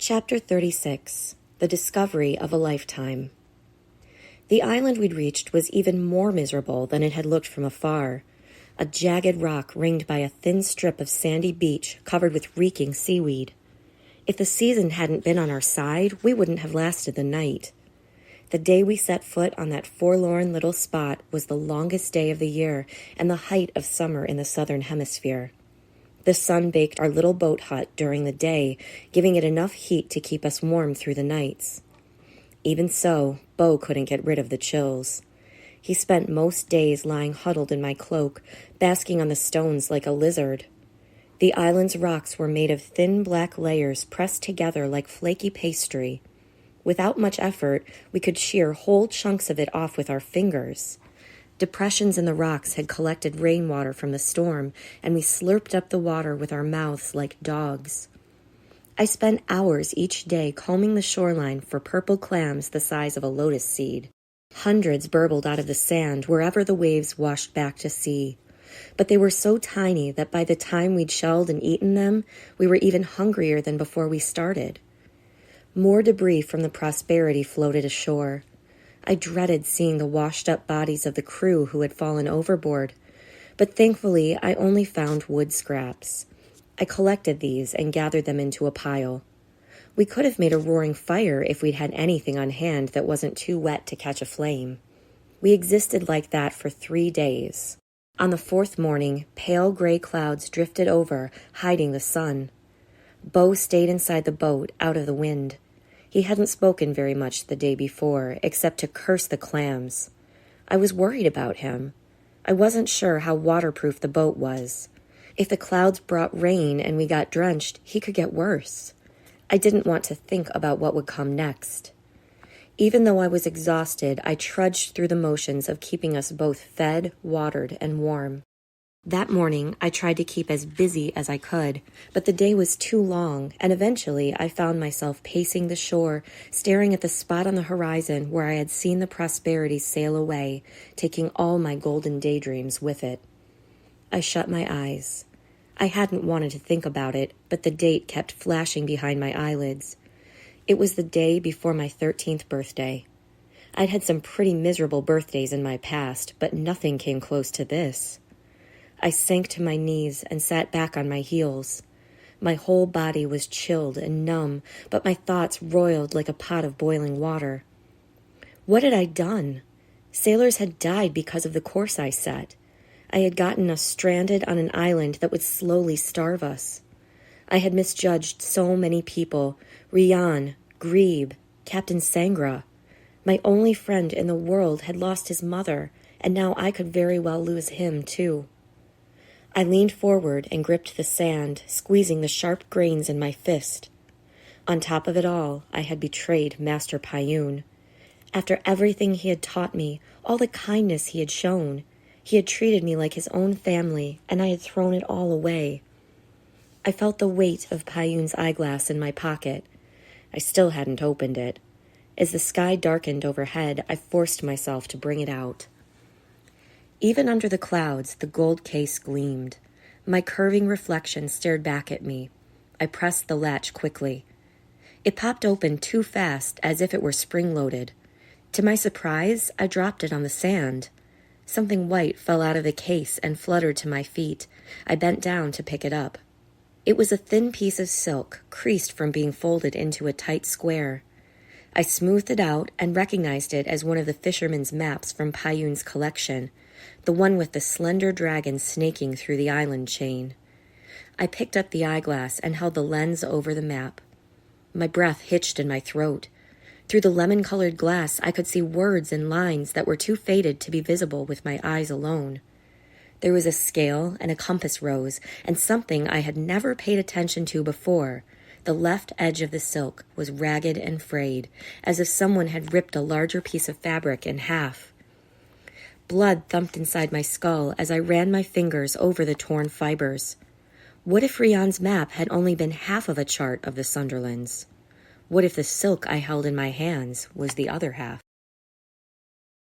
Chapter 36. The Discovery of a Lifetime. The island we'd reached was even more miserable than it had looked from afar. A jagged rock ringed by a thin strip of sandy beach covered with reeking seaweed. If the season hadn't been on our side, we wouldn't have lasted the night. The day we set foot on that forlorn little spot was the longest day of the year and the height of summer in the southern hemisphere. The sun baked our little boat hut during the day, giving it enough heat to keep us warm through the nights. Even so, Beau couldn't get rid of the chills. He spent most days lying huddled in my cloak, basking on the stones like a lizard. The island's rocks were made of thin black layers pressed together like flaky pastry. Without much effort, we could shear whole chunks of it off with our fingers. Depressions in the rocks had collected rainwater from the storm, and we slurped up the water with our mouths like dogs. I spent hours each day combing the shoreline for purple clams the size of a lotus seed. Hundreds burbled out of the sand wherever the waves washed back to sea. But they were so tiny that by the time we'd shelled and eaten them, we were even hungrier than before we started. More debris from the Prosperity floated ashore. I dreaded seeing the washed-up bodies of the crew who had fallen overboard, but thankfully I only found wood scraps. I collected these and gathered them into a pile. We could have made a roaring fire if we'd had anything on hand that wasn't too wet to catch a flame. We existed like that for 3 days. On the 4th morning, pale gray clouds drifted over, hiding the sun. Beau stayed inside the boat, out of the wind. He hadn't spoken very much the day before, except to curse the clams. I was worried about him. I wasn't sure how waterproof the boat was. If the clouds brought rain and we got drenched, he could get worse. I didn't want to think about what would come next. Even though I was exhausted, I trudged through the motions of keeping us both fed, watered, and warm. That morning, I tried to keep as busy as I could, but the day was too long, and eventually I found myself pacing the shore, staring at the spot on the horizon where I had seen the Prosperity sail away, taking all my golden daydreams with it. I shut my eyes. I hadn't wanted to think about it, but the date kept flashing behind my eyelids. It was the day before my 13th birthday. I'd had some pretty miserable birthdays in my past, but nothing came close to this. I sank to my knees and sat back on my heels. My whole body was chilled and numb, but my thoughts roiled like a pot of boiling water. What had I done? Sailors had died because of the course I set. I had gotten us stranded on an island that would slowly starve us. I had misjudged so many people: Rian, Grebe, Captain Sangra. My only friend in the world had lost his mother, and now I could very well lose him, too. I leaned forward and gripped the sand, squeezing the sharp grains in my fist. On top of it all, I had betrayed Master Payun. After everything he had taught me, all the kindness he had shown, he had treated me like his own family, and I had thrown it all away. I felt the weight of Payun's eyeglass in my pocket. I still hadn't opened it. As the sky darkened overhead, I forced myself to bring it out. Even under the clouds, the gold case gleamed. My curving reflection stared back at me. I pressed the latch quickly. It popped open too fast, as if it were spring-loaded. To my surprise, I dropped it on the sand. Something white fell out of the case and fluttered to my feet. I bent down to pick it up. It was a thin piece of silk, creased from being folded into a tight square. I smoothed it out and recognized it as one of the fisherman's maps from Payun's collection, the one with the slender dragon snaking through the island chain. I picked up the eyeglass and held the lens over the map. My breath hitched in my throat. Through the lemon-colored glass, I could see words and lines that were too faded to be visible with my eyes alone. There was a scale and a compass rose, and something I had never paid attention to before. The left edge of the silk was ragged and frayed, as if someone had ripped a larger piece of fabric in half. Blood thumped inside my skull as I ran my fingers over the torn fibers. What if Rian's map had only been half of a chart of the Sunderlands? What if the silk I held in my hands was the other half?